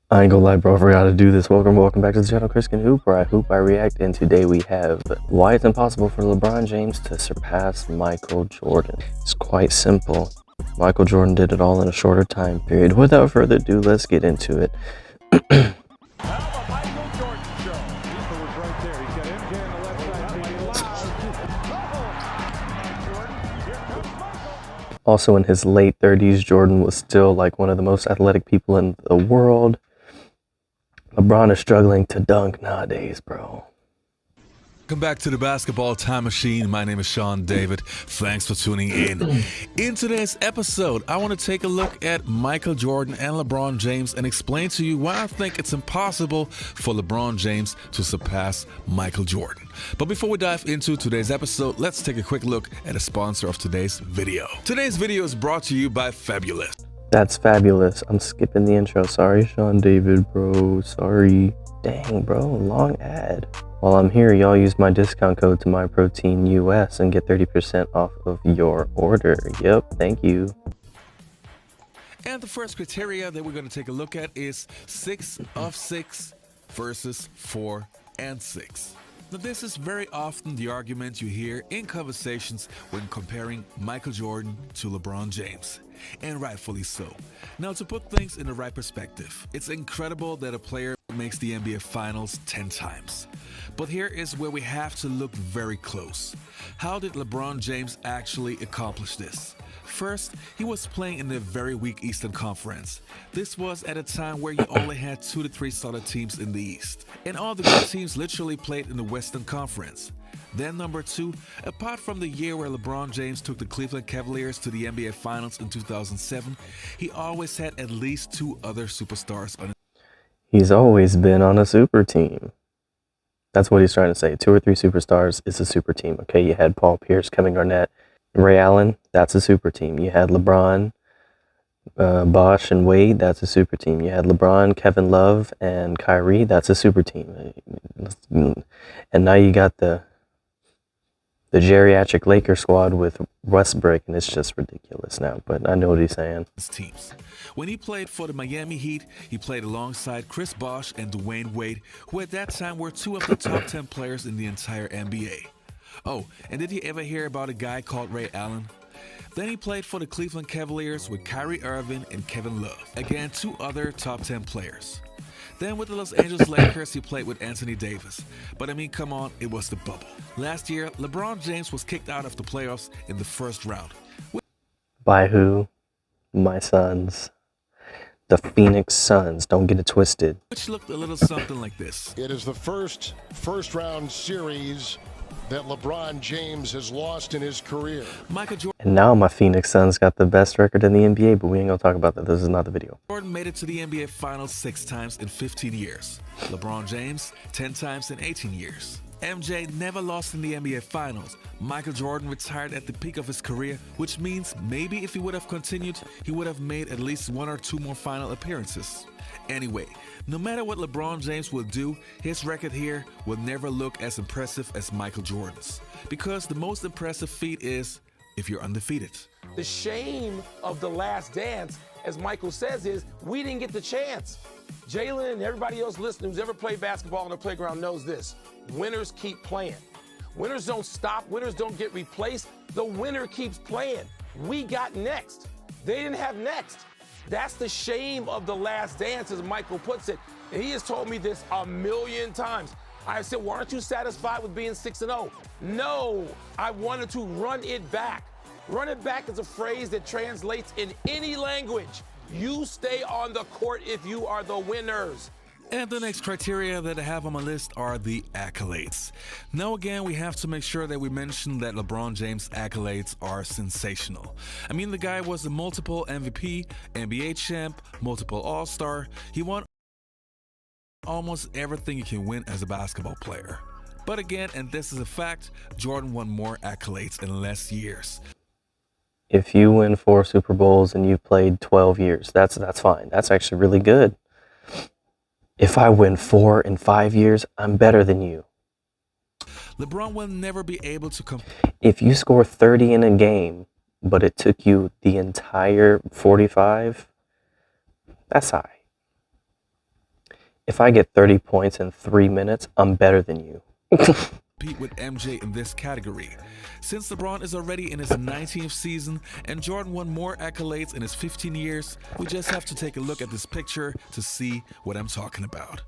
I ain't gonna lie, bro, I forgot to do this. Welcome back to the channel, ChrisCanHoop, where I hoop, I react, and today we have why it's impossible for LeBron James to surpass Michael Jordan. It's quite simple. Michael Jordan did it all in a shorter time period. Without further ado, let's get into it. Also, in his late 30s, Jordan was still like one of the most athletic people in the world. LeBron is struggling to dunk nowadays, bro. Welcome back to the Basketball Time Machine. My name is Sean David. Thanks for tuning in. In today's episode, I want to take a look at Michael Jordan and LeBron James and explain to you why I think it's impossible for LeBron James to surpass Michael Jordan. But before we dive into today's episode, let's take a quick look at the sponsor of today's video. Today's video is brought to you by Fabulous. That's fabulous. I'm skipping the intro. Sorry, Sean David, bro. Sorry. Dang, bro. Long ad. While I'm here, y'all use my discount code to MyProtein US and get 30% off of your order. Yep, thank you. And the first criteria that we're going to take a look at is 6 of 6 versus 4 and 6. Now, this is very often the argument you hear in conversations when comparing Michael Jordan to LeBron James. And rightfully so. Now, to put things in the right perspective, it's incredible that a player makes the NBA Finals 10 times. But here is where we have to look very close. How did LeBron James actually accomplish this? First, he was playing in a very weak Eastern Conference. This was at a time where you only had 2 to 3 solid teams in the East, and all the good teams literally played in the Western Conference. Then number 2, apart from the year where LeBron James took the Cleveland Cavaliers to the NBA Finals in 2007, he always had at least 2 other superstars on his. He's always been on a super team. That's what he's trying to say. 2 or 3 superstars is a super team. Okay, you had Paul Pierce, Kevin Garnett, Ray Allen. That's a super team. You had LeBron, Bosh, and Wade. That's a super team. You had LeBron, Kevin Love, and Kyrie. That's a super team. And now you got the geriatric Laker squad with Westbrook, and it's just ridiculous now. But I know what he's saying. Teams. When he played for the Miami Heat, he played alongside Chris Bosh and Dwayne Wade, who at that time were 2 of the top 10 players in the entire NBA. Oh, and did you ever hear about a guy called Ray Allen? Then he played for the Cleveland Cavaliers with Kyrie Irving and Kevin Love. Again, 2 other top 10 players. Then with the Los Angeles Lakers, he played with Anthony Davis. But I mean, come on, it was the bubble. Last year, LeBron James was kicked out of the playoffs in the first round. By who? My Suns. The Phoenix Suns. Don't get it twisted. Which looked a little something like this. It is the first round series that LeBron James has lost in his career. Michael Jordan. And now my Phoenix Suns got the best record in the NBA, but we ain't gonna talk about that. This is not the video. Jordan made it to the NBA Finals 6 times in 15 years. LeBron James, 10 times in 18 years. MJ never lost in the NBA Finals. Michael Jordan retired at the peak of his career, which means maybe if he would have continued, he would have made at least 1 or 2 more final appearances. Anyway, no matter what LeBron James will do, his record here will never look as impressive as Michael Jordan's. Because the most impressive feat is if you're undefeated. The shame of The Last Dance, as Michael says, is we didn't get the chance. Jalen and everybody else listening who's ever played basketball on the playground knows this. Winners keep playing. Winners don't stop. Winners don't get replaced. The winner keeps playing. We got next. They didn't have next. That's the shame of The Last Dance, as Michael puts it. And he has told me this a million times. I said, well, aren't you satisfied with being 6-0? No, I wanted to run it back. Run it back is a phrase that translates in any language. You stay on the court if you are the winners. And the next criteria that I have on my list are the accolades. Now again, we have to make sure that we mention that LeBron James' accolades are sensational. I mean, the guy was a multiple MVP, NBA champ, multiple All-Star. He won almost everything you can win as a basketball player. But again, and this is a fact, Jordan won more accolades in less years. If you win 4 Super Bowls and you've played 12 years, that's fine. That's actually really good. If I win 4 in 5 years, I'm better than you. LeBron will never be able to come. If you score 30 in a game, but it took you the entire 45, that's high. if I get 30 points in 3 minutes, I'm better than you. Compete with MJ in this category. Since LeBron is already in his 19th season and Jordan won more accolades in his 15 years, we just have to take a look at this picture to see what I'm talking about.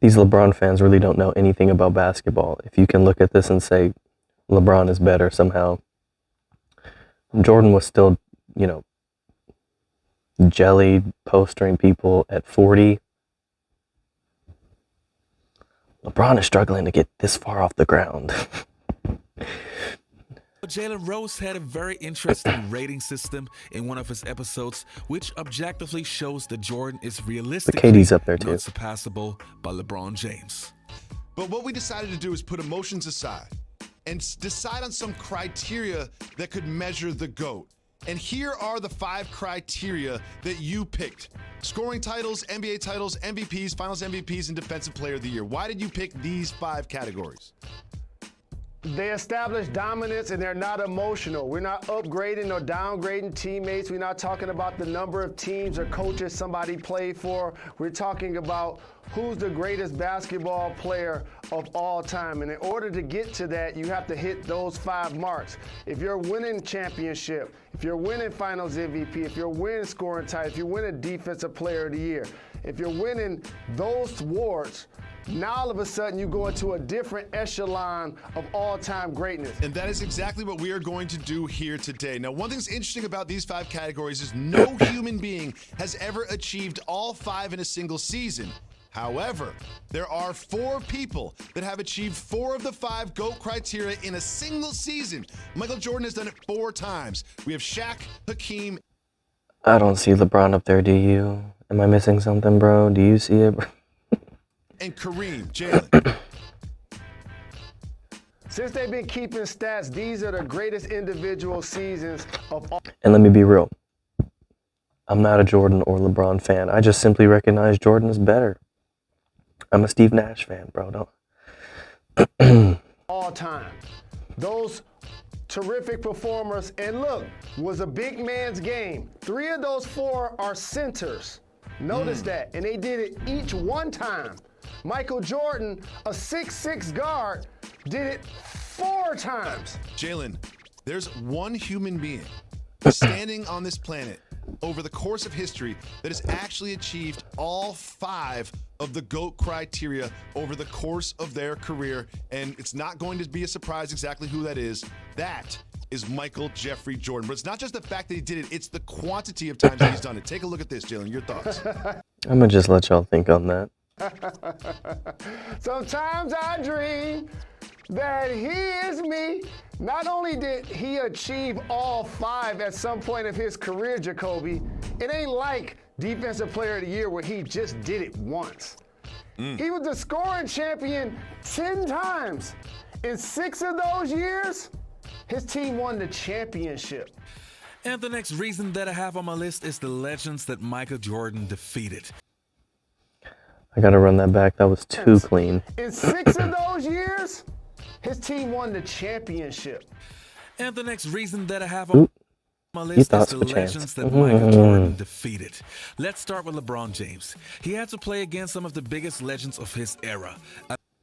These LeBron fans really don't know anything about basketball. If you can look at this and say LeBron is better somehow, Jordan was still, jellied, postering people at 40. LeBron is struggling to get this far off the ground. Jalen Rose had a very interesting rating system in one of his episodes, which objectively shows that Jordan is realistically KD's up there too. not surpassable by LeBron James. But what we decided to do is put emotions aside and decide on some criteria that could measure the GOAT. And here are the 5 criteria that you picked. Scoring titles, NBA titles, MVPs, Finals MVPs, and Defensive Player of the Year. Why did you pick these 5 categories? They establish dominance and they're not emotional. We're not upgrading or downgrading teammates. We're not talking about the number of teams or coaches somebody played for. We're talking about who's the greatest basketball player of all time. And in order to get to that, you have to hit those 5 marks. If you're winning championship, if you're winning Finals MVP, if you're winning scoring title, if you're winning Defensive Player of the Year, if you're winning those awards, now all of a sudden you go into a different echelon of all-time greatness. And that is exactly what we are going to do here today. Now, one thing that's interesting about these 5 categories is no human being has ever achieved all 5 in a single season. However, there are 4 people that have achieved 4 of the 5 GOAT criteria in a single season. Michael Jordan has done it 4 times. We have Shaq, Hakeem. I don't see LeBron up there, do you? Am I missing something, bro? Do you see it? And Kareem, Jalen. Since they've been keeping stats, these are the greatest individual seasons of all. And let me be real. I'm not a Jordan or LeBron fan. I just simply recognize Jordan is better. I'm a Steve Nash fan, bro. Don't. All time. Those terrific performers, and look, was a big man's game. 3 of those 4 are centers. Notice that, and they did it each one time. Michael Jordan, a 6'6" guard, did it 4 times. Jalen, there's one human being standing on this planet over the course of history that has actually achieved all 5 of the GOAT criteria over the course of their career, and it's not going to be a surprise exactly who that is. That is Michael Jeffrey Jordan. But it's not just the fact that he did it, it's the quantity of times that he's done it. Take a look at this, Jalen. Your thoughts? I'm going to just let y'all think on that. Sometimes I dream that he is me. Not only did he achieve all 5 at some point of his career, Jacoby, it ain't like Defensive Player of the Year where he just did it once. He was the scoring champion 10 times. In 6 of those years, his team won the championship. And the next reason that I have on my list is the legends that Michael Jordan defeated. I got to run that back. That was too clean. In 6 of those years, his team won the championship. And the next reason that I have on my list is the legends that Michael Jordan defeated. Let's start with LeBron James. He had to play against some of the biggest legends of his era.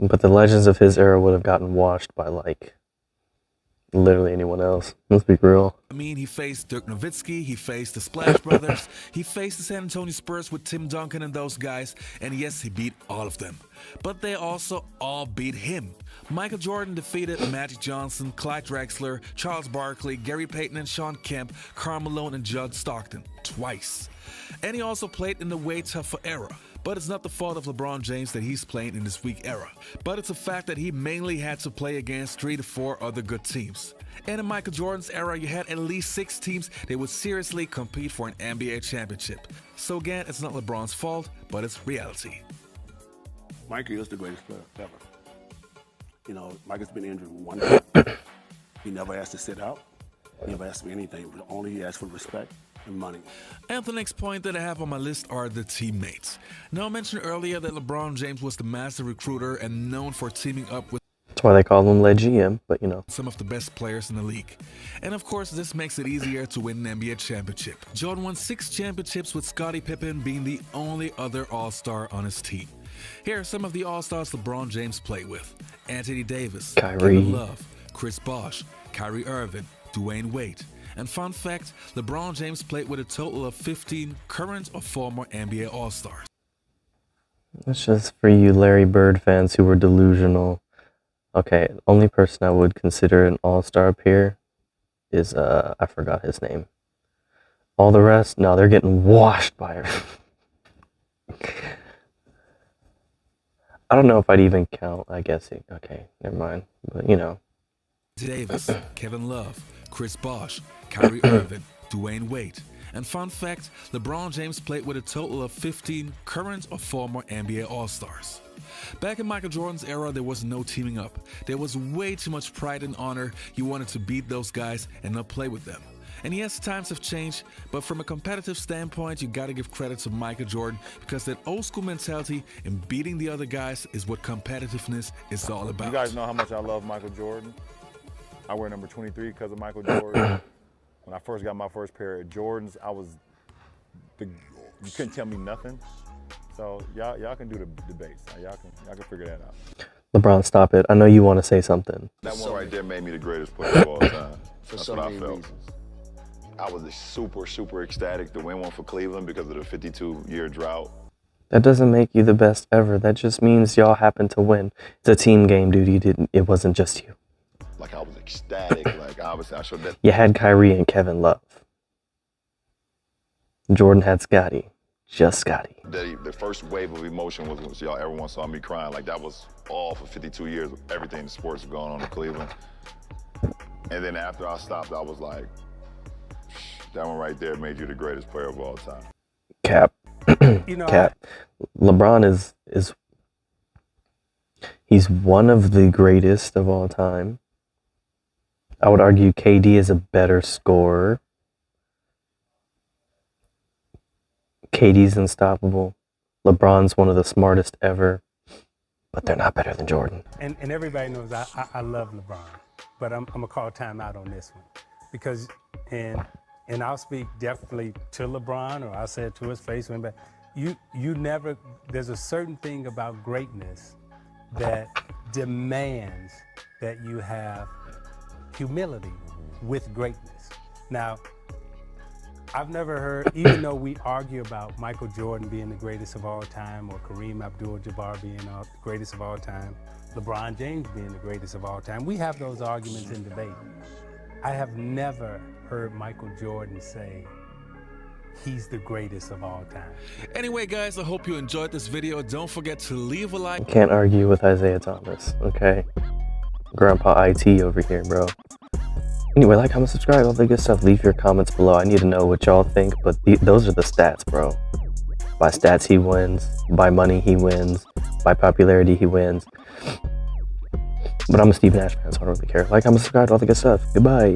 But the legends of his era would have gotten washed by, literally anyone else. Let's be real. I mean, he faced Dirk Nowitzki, he faced the Splash Brothers, he faced the San Antonio Spurs with Tim Duncan and those guys, and yes, he beat all of them. But they also all beat him. Michael Jordan defeated Magic Johnson, Clyde Drexler, Charles Barkley, Gary Payton and Sean Kemp, Karl Malone and Judd Stockton twice. And he also played in the way tougher era. But it's not the fault of LeBron James that he's playing in this weak era. But it's a fact that he mainly had to play against 3 to 4 other good teams. And in Michael Jordan's era, you had at least 6 teams that would seriously compete for an NBA championship. So again, it's not LeBron's fault, but it's reality. Michael is the greatest player ever. Michael's been injured 1 time. He never asked to sit out. He never asked for anything, but only he asked for respect and money. And the next point that I have on my list are the teammates. Now, I mentioned earlier that LeBron James was the master recruiter and known for teaming up with why they call him Le GM, but you know. Some of the best players in the league. And of course, this makes it easier to win an NBA championship. Jordan won 6 championships with Scottie Pippen being the only other All-Star on his team. Here are some of the All-Stars LeBron James played with: Anthony Davis, Kyrie, Kevin Love, Chris Bosh, Kyrie Irving, Dwayne Wade. And fun fact, LeBron James played with a total of 15 current or former NBA All-Stars. That's just for you Larry Bird fans who were delusional. Okay, only person I would consider an all-star up here is, I forgot his name. All the rest, no, they're getting washed by her. I don't know if I'd even count, I guess. Okay, never mind. But, you know. Davis, Kevin Love, Chris Bosh, Kyrie Irving, Dwayne Wade. And fun fact, LeBron James played with a total of 15 current or former NBA All-Stars. Back in Michael Jordan's era, there was no teaming up. There was way too much pride and honor. You wanted to beat those guys and not play with them. And yes, times have changed, but from a competitive standpoint, you gotta give credit to Michael Jordan, because that old school mentality and beating the other guys is what competitiveness is all about. You guys know how much I love Michael Jordan. I wear number 23 because of Michael Jordan. When I first got my first pair of Jordans, you couldn't tell me nothing. So y'all can do the debates. Y'all can figure that out. LeBron, stop it. I know you want to say something. That one right there made me the greatest player of all time. That's what I felt. Reasons. I was super ecstatic to win one for Cleveland because of the 52-year drought. That doesn't make you the best ever. That just means y'all happened to win. It's a team game, dude. It wasn't just you. Like, I was ecstatic. Like, obviously, I showed that. You had Kyrie and Kevin Love. Jordan had Scottie. Just Scottie. The first wave of emotion was y'all everyone saw me crying. Like, that was all for 52 years of everything in sports was going on in Cleveland. And then after I stopped, I was like, that one right there made you the greatest player of all time. Cap. Cap. LeBron is he's one of the greatest of all time. I would argue KD is a better scorer. KD's unstoppable. LeBron's one of the smartest ever, but they're not better than Jordan. And everybody knows I love LeBron, but I'm gonna call timeout on this one, because and I'll speak definitely to LeBron, or I'll say it to his face, but you never. There's a certain thing about greatness that demands that you have humility with greatness. Now, I've never heard, even though we argue about Michael Jordan being the greatest of all time, or Kareem Abdul-Jabbar being the greatest of all time, LeBron James being the greatest of all time, we have those arguments in debate. I have never heard Michael Jordan say he's the greatest of all time. Anyway, guys, I hope you enjoyed this video. Don't forget to leave a like. Can't argue with Isaiah Thomas, okay? Grandpa IT over here, bro. Anyway, like, comment, subscribe, all the good stuff. Leave your comments below. I need to know what y'all think, but those are the stats, bro. By stats, he wins. By money, he wins. By popularity, he wins. But I'm a Steve Nash fan, so I don't really care. Like, comment, subscribe, all the good stuff. Goodbye.